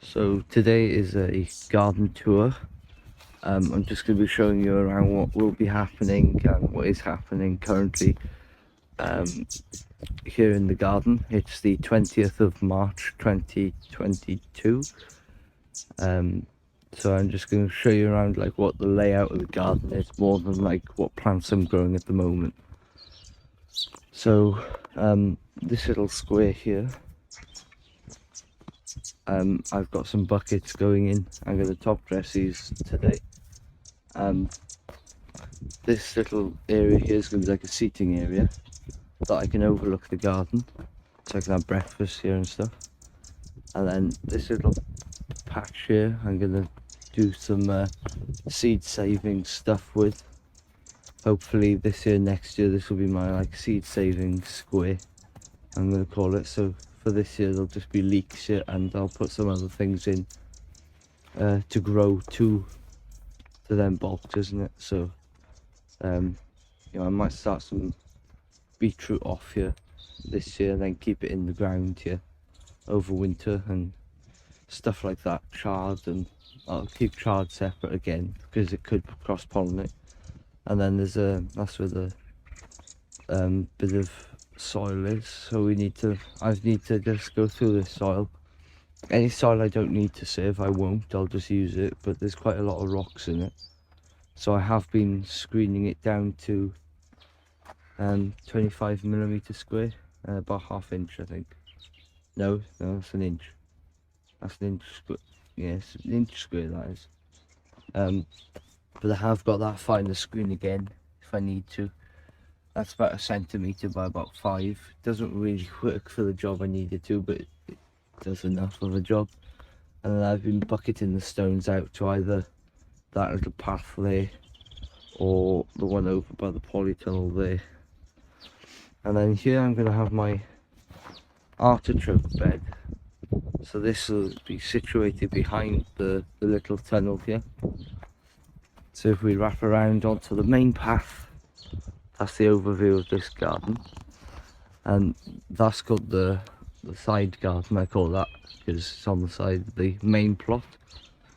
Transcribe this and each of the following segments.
So today is a garden tour. I'm just going to be showing you around what will be happening and what is happening currently here in the garden. It's the 20th of March 2022. So I'm just going to show you around like what the layout of the garden is, more than like what plants I'm growing at the moment. So this little square here, I've got some buckets going in. I'm going to top dress these today. This little area here is going to be like a seating area that I can overlook the garden, so I can have breakfast here and stuff. And then this little patch here, I'm going to do some seed saving stuff with. Hopefully this year, next year, this will be my like seed saving square, I'm going to call it. So for this year there'll just be leeks here, and I'll put some other things in to grow to them bulbs, isn't it? So you know, I might start some beetroot off here this year, then keep it in the ground here over winter and stuff like that. Chard, and I'll keep chard separate again because it could cross pollinate. And then there's that's where the bit of soil is, so I need to just go through this soil. Any soil I don't need to save, I won't, I'll just use it, but there's quite a lot of rocks in it, so I have been screening it down to 25mm square, about ½ inch, I think. No, that's an inch. That's an inch square. Yes, an inch square that is. But I have got that finer screen again if I need to. That's about 1 centimetre by about 5. Doesn't really work for the job I need it to, but it does enough of a job. And then I've been bucketing the stones out to either that little path there or the one over by the polytunnel there. And then here I'm going to have my artichoke bed. So this will be situated behind the little tunnel here. So if we wrap around onto the main path, that's the overview of this garden. And that's called the side garden, I call that, because it's on the side of the main plot.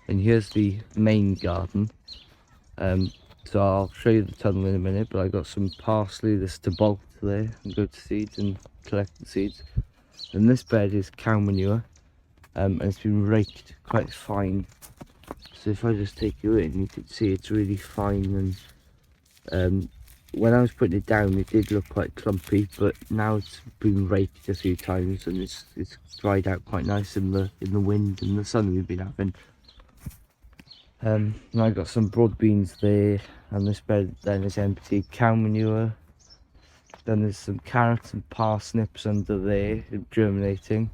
And here's the main garden. So I'll show you the tunnel in a minute, but I got some parsley, this to bulk there, and go to seeds and collect the seeds. And this bed is cow manure, and it's been raked quite fine. So if I just take you in, you can see it's really fine. And when I was putting it down, it did look quite clumpy, but now it's been raked a few times and it's dried out quite nice in the wind and the sun we've been having. And I got some broad beans there, and this bed then is empty. Cow manure. Then there's some carrots and parsnips under there, germinating.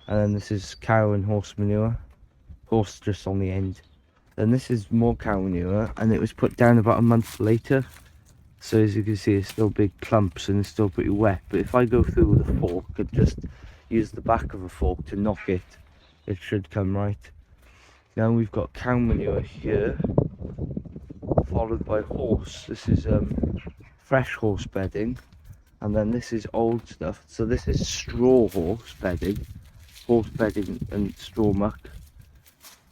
And then this is cow and horse manure. Horse just on the end. Then this is more cow manure, and it was put down about a month later. So as you can see, it's still big clumps and it's still pretty wet. But if I go through with a fork and just use the back of a fork to knock it, it should come right. Now we've got cow manure here, followed by horse. This is fresh horse bedding, and then this is old stuff. So this is straw horse bedding and straw muck,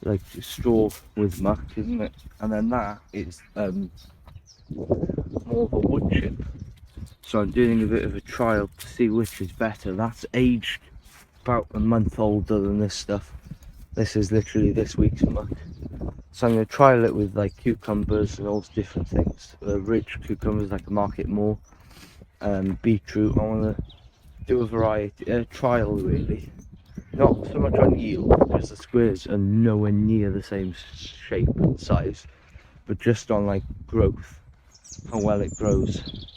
like straw with muck, isn't it? And then that is more of a wood chip. So I'm doing a bit of a trial to see which is better. That's aged about a month older than this stuff. This is literally this week's muck. So I'm going to trial it with like cucumbers and all different things. Rich cucumbers, I can market more. Beetroot, I want to do a variety, trial really. Not so much on yield, because the squares are nowhere near the same shape and size, but just on like growth, how well it grows.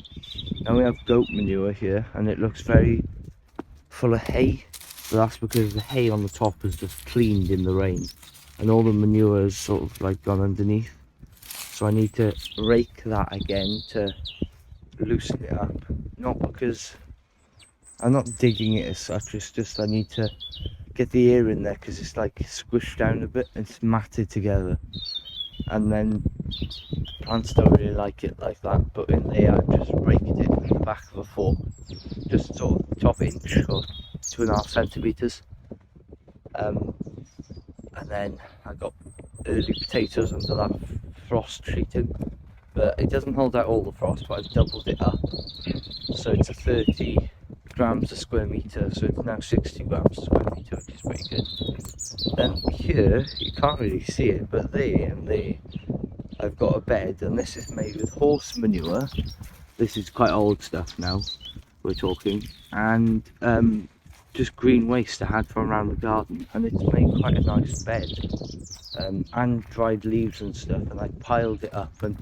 Now we have goat manure here, and it looks very full of hay. But that's because the hay on the top is just cleaned in the rain, and all the manure is sort of like gone underneath. So I need to rake that again to loosen it up. Not because I'm not digging it as such, it's just I need to get the air in there because it's like squished down a bit and it's matted together. And then plants don't really like it like that, but in there I've just raked it in the back of a fork, just sort of top inch or 2.5 centimetres. then I got early potatoes under that frost sheeting, but it doesn't hold out all the frost, but I've doubled it up, so it's a 30 grams a square metre, so it's now 60 grams a square metre, which is pretty good. Then here, you can't really see it, but there and there I've got a bed, and this is made with horse manure. This is quite old stuff now, we're talking, and just green waste I had from around the garden, and it's made quite a nice bed, and dried leaves and stuff, and I piled it up and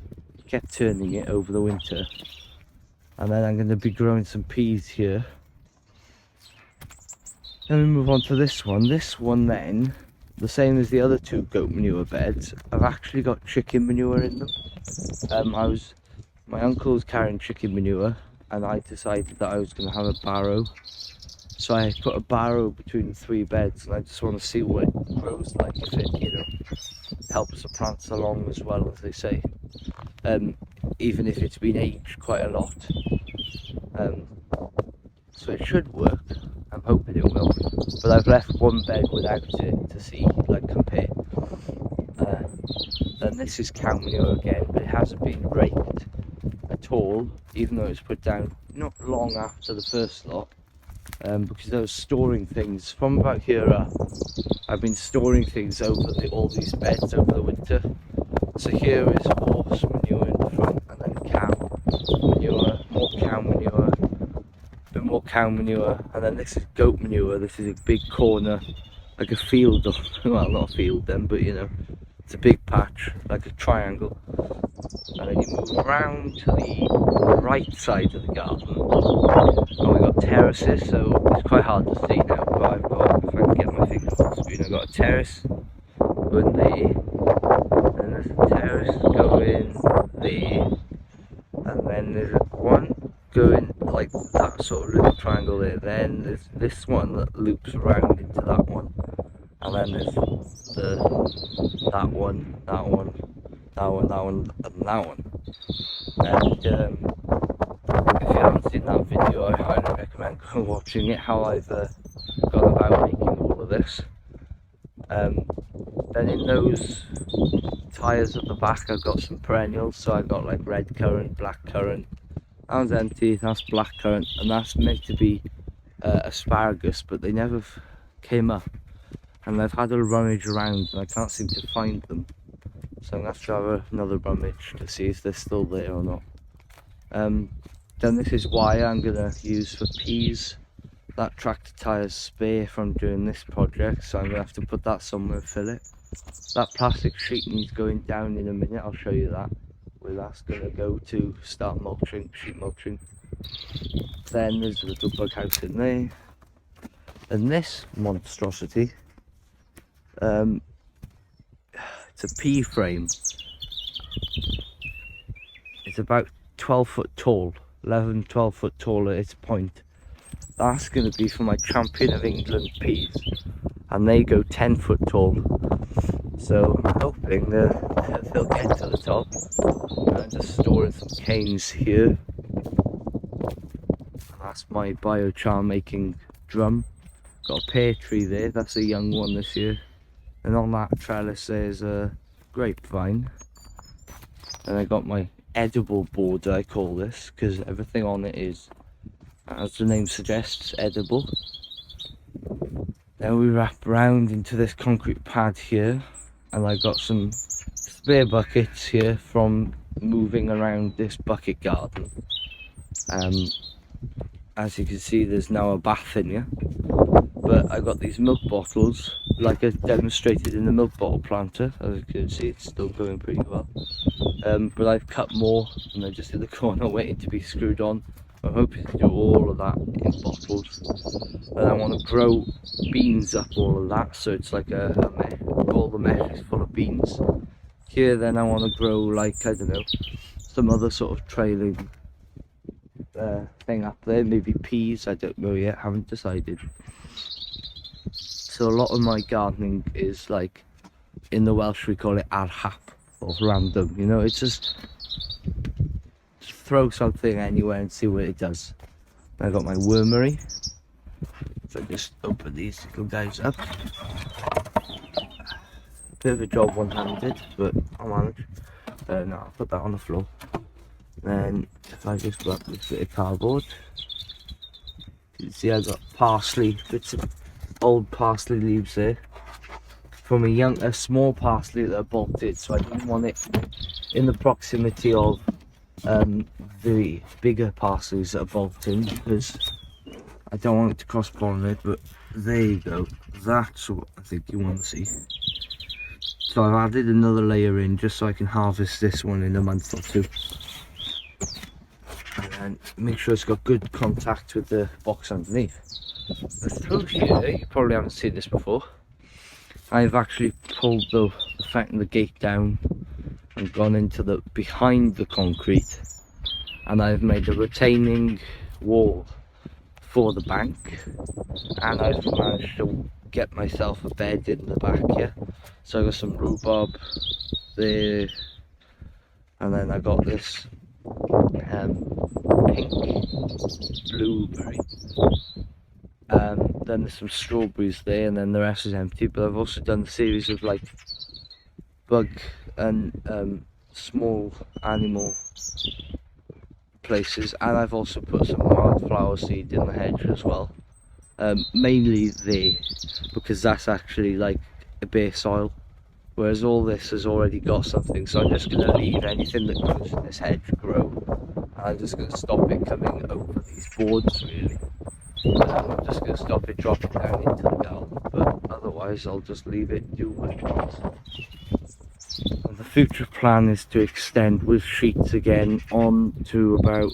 kept turning it over the winter. And then I'm going to be growing some peas here. Then we move on to this one. This one then, the same as the other two goat manure beds, I've actually got chicken manure in them. My uncle was carrying chicken manure, and I decided that I was going to have a barrow. So I put a barrow between the 3 beds, and I just want to see what it grows like, if it, helps the plants along as well, as they say. Even if it's been aged quite a lot. So it should work. I'm hoping it will. But I've left one bed without it to see, compare. Then this is cow manure again, but it hasn't been raked at all, even though it's put down not long after the first lot. Because I was storing things from about here up. I've been storing things over all these beds over the winter. So here is horse manure in the front, and then cow manure, more cow manure, a bit more cow manure, and then this is goat manure. This is a big corner, like a field, well, not a field then, but it's a big patch, like a triangle. And then you move around to the right side of the garden, and we've got terraces, so it's quite hard to see now, but I've got, if I can get my finger on the screen, I've got a terrace going there, and there's a terrace going there, and then there's one going like that sort of little triangle there, then there's this one that loops around into that one, and then there's that one, and that one. And if you haven't seen that video, I highly recommend watching it, how I've gone about making all of this. Then in those tyres at the back I've got some perennials, so I've got like red currant, black currant. That one's empty, that's black currant, and that's meant to be asparagus, but they never came up, and I've had a rummage around and I can't seem to find them. So I'm going to have to have another rummage to see if they're still there or not. Then this is wire I'm going to use for peas. That tractor tyre's spare from doing this project, so I'm going to have to put that somewhere and fill it. That plastic sheet needs going down in a minute, I'll show you that. Where that's going to go to start mulching, sheet mulching. Then there's a little bug house in there. And this monstrosity, it's a pea frame. It's about 12 foot tall, 11, 12 foot tall at its point. That's going to be for my Champion of England peas, and they go 10 foot tall. So I'm hoping they'll get to the top. I'm just storing some canes here. That's my biochar making drum. Got a pear tree there, that's a young one this year. And on that trellis there's a grapevine. And I got my edible border, I call this, because everything on it is, as the name suggests, edible. Then we wrap around into this concrete pad here, and I've got some spare buckets here from moving around this bucket garden. As you can see, there's now a bath in here. But I got these milk bottles, like I demonstrated in the milk bottle planter. As you can see, it's still going pretty well. But I've cut more, and they're just in the corner waiting to be screwed on. I'm hoping to do all of that in bottles. And I want to grow beans up all of that, so it's like a mesh. All the mesh is full of beans. Here then I want to grow, like, I don't know, some other sort of trailing thing up there, maybe peas, I don't know yet, haven't decided. So a lot of my gardening is, like, in the Welsh we call it ar hap, or random, you know, it's just throw something anywhere and see what it does. I got my wormery, so I just open these little guys up. Bit of a job one-handed, but I'll manage. Now I'll put that on the floor. Then if I just grab this bit of cardboard, you can see I got parsley, bits of old parsley leaves there from a small parsley that I bolted, so I didn't want it in the proximity of the bigger parsleys that are bolting, because I don't want it to cross-pollinate. But there you go, that's what I think you want to see. So I've added another layer in just so I can harvest this one in a month or two. And then make sure it's got good contact with the box underneath. But through here, you probably haven't seen this before, I've actually pulled the gate down and gone into the behind the concrete, and I've made a retaining wall for the bank, and I've managed to get myself a bed in the back here. So I got some rhubarb there, and then I got this pink blueberry, then there's some strawberries there, and then the rest is empty. But I've also done a series of like bug and small animal places, and I've also put some wildflower seed in the hedge as well, mainly there because that's actually like a bare soil, whereas all this has already got something. So I'm just going to leave anything that grows in this hedge grow, and I'm just going to stop it coming over these boards really. I'm just going to stop it dropping down into the garden, but otherwise I'll just leave it do what it wants. And the future plan is to extend with sheets again on to about,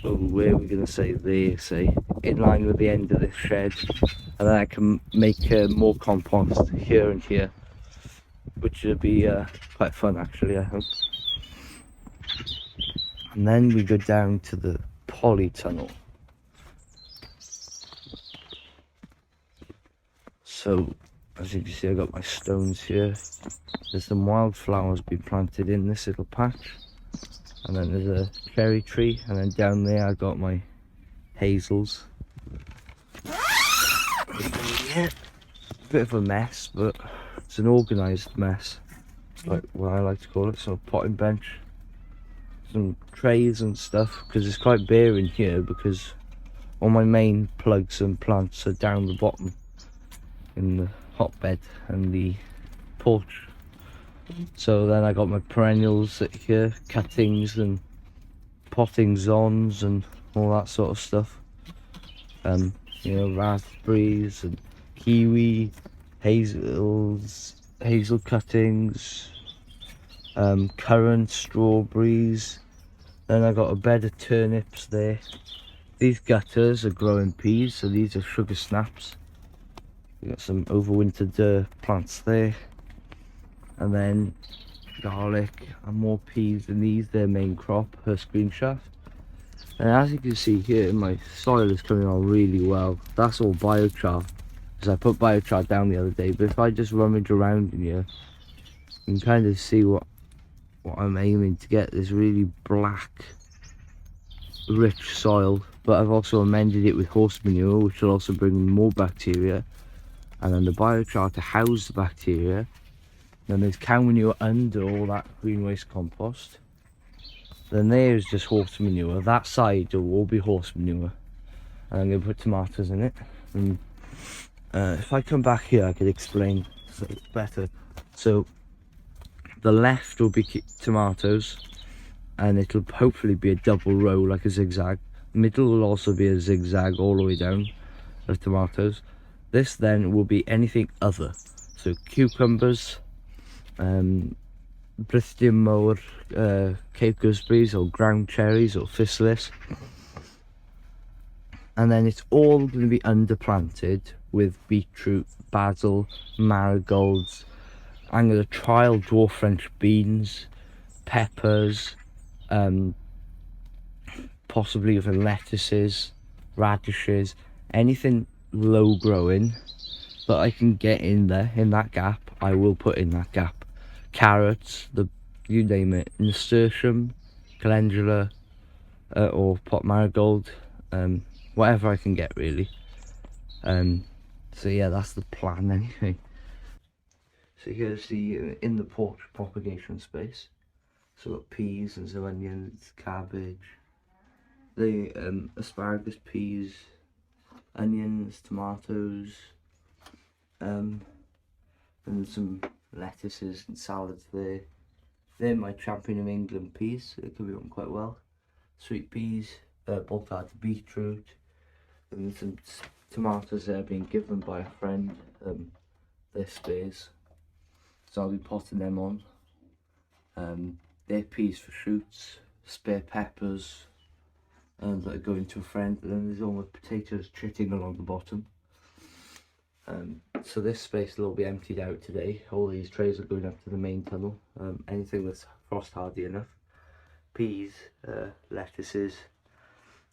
where are we going to say, there, say, in line with the end of this shed, and then I can make more compost here and here, which will be quite fun actually, I hope. And then we go down to the polytunnel. So as you can see, I got my stones here. There's some wildflowers being planted in this little patch, and then there's a cherry tree, and then down there I got my hazels. Yeah, bit of a mess, but it's an organised mess, like what I like to call it. So a potting bench, some trays and stuff, because it's quite bare in here, because all my main plugs and plants are down the bottom in the hotbed and the porch. So then I got my perennials here, cuttings and pottings ons and all that sort of stuff. You know, raspberries and kiwi, hazel cuttings, currant, strawberries. Then I got a bed of turnips there. These gutters are growing peas, so these are sugar snaps. We got some overwintered plants there, and then garlic and more peas, and these their main crop, her screen shaft. And as you can see here, my soil is coming on really well. That's all biochar, because I put biochar down the other day. But if I just rummage around in here, you can kind of see what I'm aiming to get, this really black, rich soil. But I've also amended it with horse manure, which will also bring in more bacteria, and then the biochar to house the bacteria. Then there's cow manure under all that green waste compost. Then there's just horse manure. That side will all be horse manure, and I'm going to put tomatoes in it. And if I come back here, I could explain better. So the left will be tomatoes, and it'll hopefully be a double row, like a zigzag. Middle will also be a zigzag all the way down of tomatoes. This then will be anything other, so cucumbers, Brithdium mower, Cape gooseberries or ground cherries or fissless, and then it's all going to be underplanted with beetroot, basil, marigolds. I'm going to trial dwarf French beans, peppers, possibly even lettuces, radishes, anything low growing that I can get in there, in that gap, I will put in that gap. Carrots, you name it, nasturtium, calendula, or pot marigold, whatever I can get really. So yeah, that's the plan anyway. So here's the in the porch propagation space. So we've got peas and some onions, cabbage, the asparagus, peas, onions, tomatoes, and some lettuces and salads there. They're my champion of England peas. They can be on quite well. Sweet peas, both had beetroot, and some tomatoes there being given by a friend. They're spares, so I'll be potting them on. They're peas for shoots, spare peppers, that are going to a friend, and then there's all the potatoes chitting along the bottom. So this space will all be emptied out today. All these trays are going up to the main tunnel. Anything that's frost hardy enough. Peas, lettuces,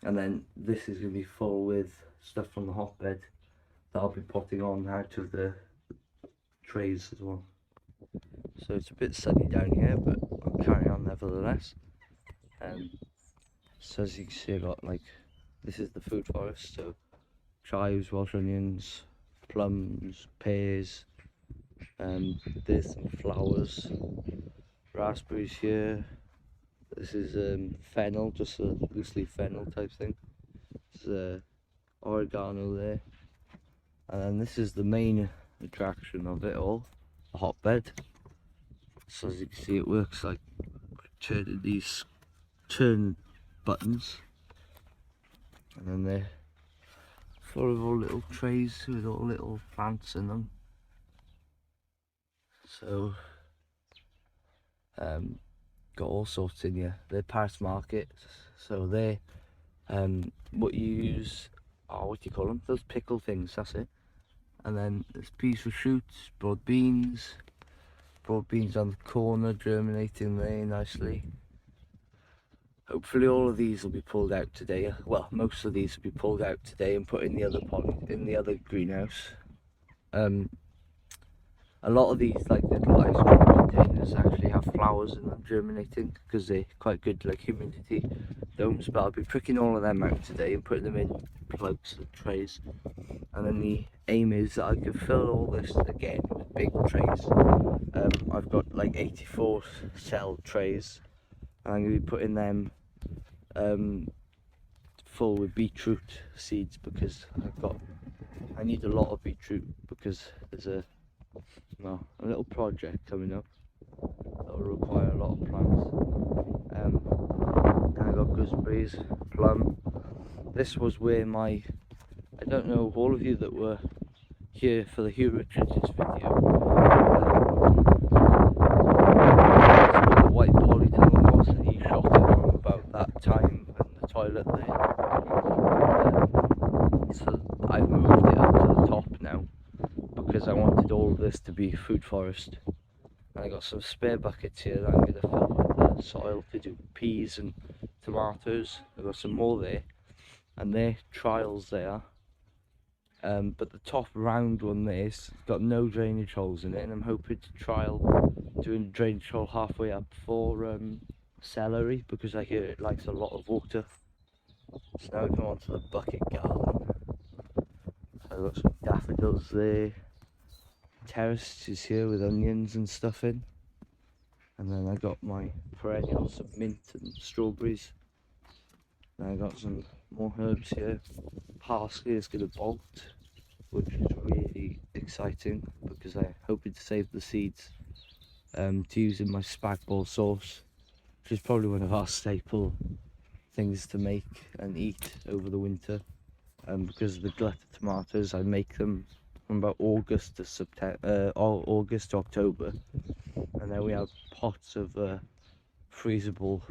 and then this is going to be full with stuff from the hotbed that I'll be potting on out of the trays as well. So it's a bit sunny down here, but I'll carry on nevertheless. So as you can see, I got this is the food forest, so chives, Welsh onions, plums, pears, there's some flowers, raspberries here. This is fennel, just a loose leaf fennel type thing. There's oregano there, and then this is the main attraction of it all, the hotbed. So as you can see, it works like turning these turn buttons, and then they're full of all little trays with all little plants in them. So got all sorts in here. They're Paris markets, so they're what you use, what do you call them, those pickle things, that's it. And then there's peas for shoots, broad beans on the corner germinating there nicely. Hopefully all of these will be pulled out today. Well, most of these will be pulled out today and put in the other in the other greenhouse. A lot of these little ice cream containers actually have flowers in them germinating because they're quite good humidity domes, but I'll be pricking all of them out today and putting them in plugs and trays. And then the aim is that I can fill all this again with big trays. I've got 84 cell trays, and I'm going to be putting them full with beetroot seeds because I need a lot of beetroot because there's a little project coming up that will require a lot of plants. And I got gooseberries, plum. This was where I don't know, all of you that were here for the Hugh Richards video, the white polytunnel was, and he shot it from about that time and the toilet there. So I've moved it up to the top now because I wanted all of this to be food forest. And I got some spare buckets here that I'm going to fill with soil to do peas and tomatoes. I've got some more there, and they're trials there. But the top round one there's got no drainage holes in it, and I'm hoping to trial doing a drainage hole halfway up for celery because I hear it likes a lot of water. So now we come on to the bucket garden. So I've got some daffodils there, terraces here with onions and stuff in, and then I got my perennials of mint and strawberries. Then I got some more herbs here. Parsley is going to bolt, which is really exciting because I'm hoping to save the seeds to use in my spag bol sauce, which is probably one of our staple things to make and eat over the winter. Because of the glut of tomatoes, I make them from about August to September, August to October, and then we have pots of freezable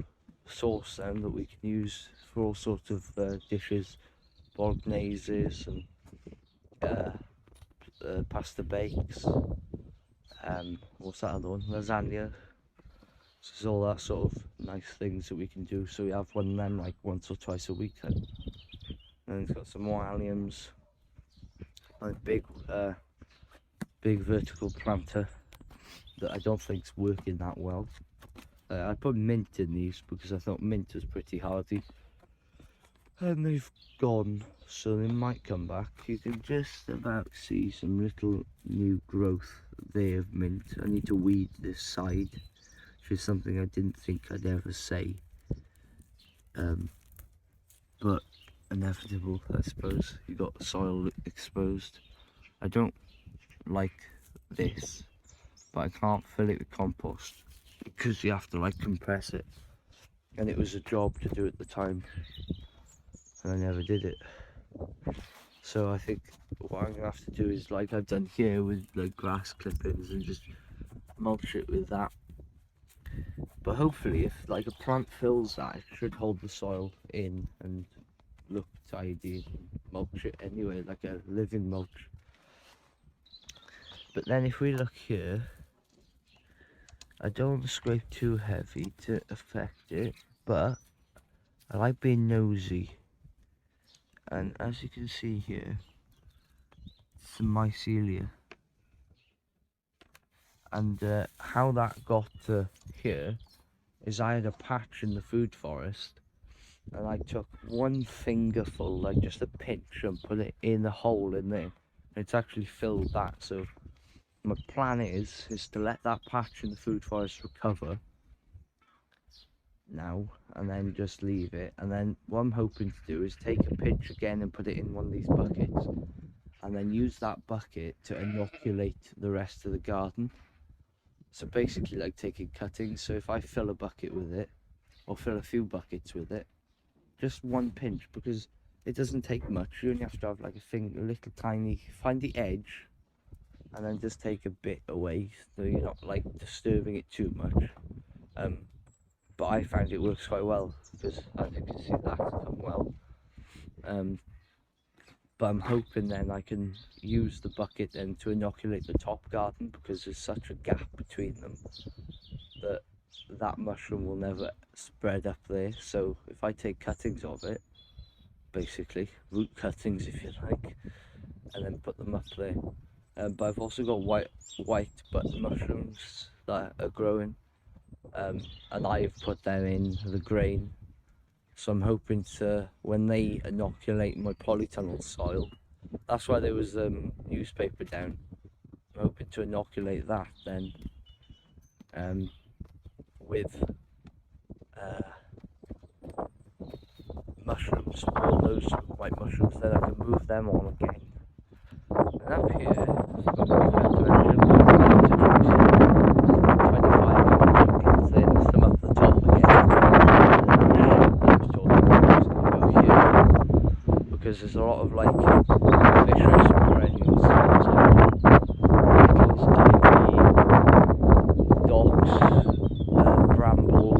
sauce then that we can use for all sorts of dishes, bologneses and pasta bakes. What's that other one? Lasagna. So there's all that sort of nice things that we can do. So we have one of them once or twice a week then. And it's got some more alliums. A big vertical planter that I don't think's working that well. I put mint in these because I thought mint was pretty hardy, and they've gone, so they might come back. You can just about see some little new growth there of mint. I need to weed this side, which is something I didn't think I'd ever say. But inevitable, I suppose. You got the soil exposed. I don't like this, but I can't fill it with compost because you have to like compress it, and it was a job to do at the time, and I never did it. So I think what I'm gonna have to do is like I've done here with like grass clippings and just mulch it with that. But hopefully if like a plant fills that, it should hold the soil in and look tidy and mulch it anyway, like a living mulch. But then if we look here, I don't want to scrape too heavy to affect it, but I like being nosy. And as you can see here, some mycelia. And how that got to here is I had a patch in the food forest, and I took one fingerful, like just a pinch, and put it in a hole in there. It's actually filled that. So my plan is to let that patch in the food forest recover now, and then just leave it. And then what I'm hoping to do is take a pinch again and put it in one of these buckets, and then use that bucket to inoculate the rest of the garden. So basically like taking cuttings. So if I fill a bucket with it, or fill a few buckets with it, just one pinch, because it doesn't take much. You only have to have like a little tiny, find the edge, and then just take a bit away so you're not like disturbing it too much. But I found it works quite well, because as you can see that's come well. But I'm hoping then I can use the bucket then to inoculate the top garden, because there's such a gap between them that mushroom will never spread up there. So if I take cuttings of it, basically root cuttings if you like, and then put them up there. But I've also got white button mushrooms that are growing, and I've put them in the grain. So I'm hoping to, when they inoculate my polytunnel soil, that's why there was newspaper down. I'm hoping to inoculate that then with mushrooms, all those white mushrooms, then I can move them on again. And up here, I've got some up the top again. Because there's a lot of like fishes and perennials, nettles, ivy, docks, bramble,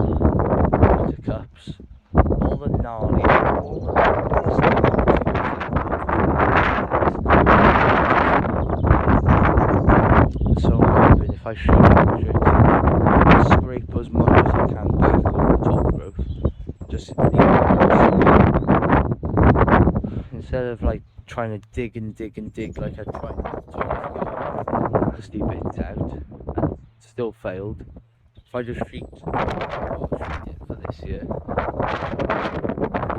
buttercups, all the gnarly So I'm hoping if I shoot it, scrape as much as I can back on the top growth, just instead of like trying to dig and dig and dig like I tried to nasty bits out and still failed. If I just treat it for this year,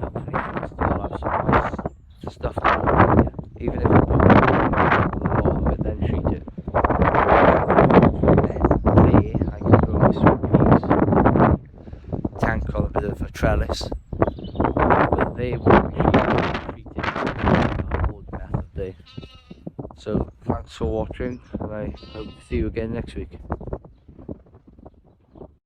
hopefully I'll still have some nice stuff going on here. Even if I put a lot of it, then treat it. Then there I can grow my sweet peas, tank on a bit of a trellis, but they will be treated a whole method there. So thanks for watching, and I hope to see you again next week.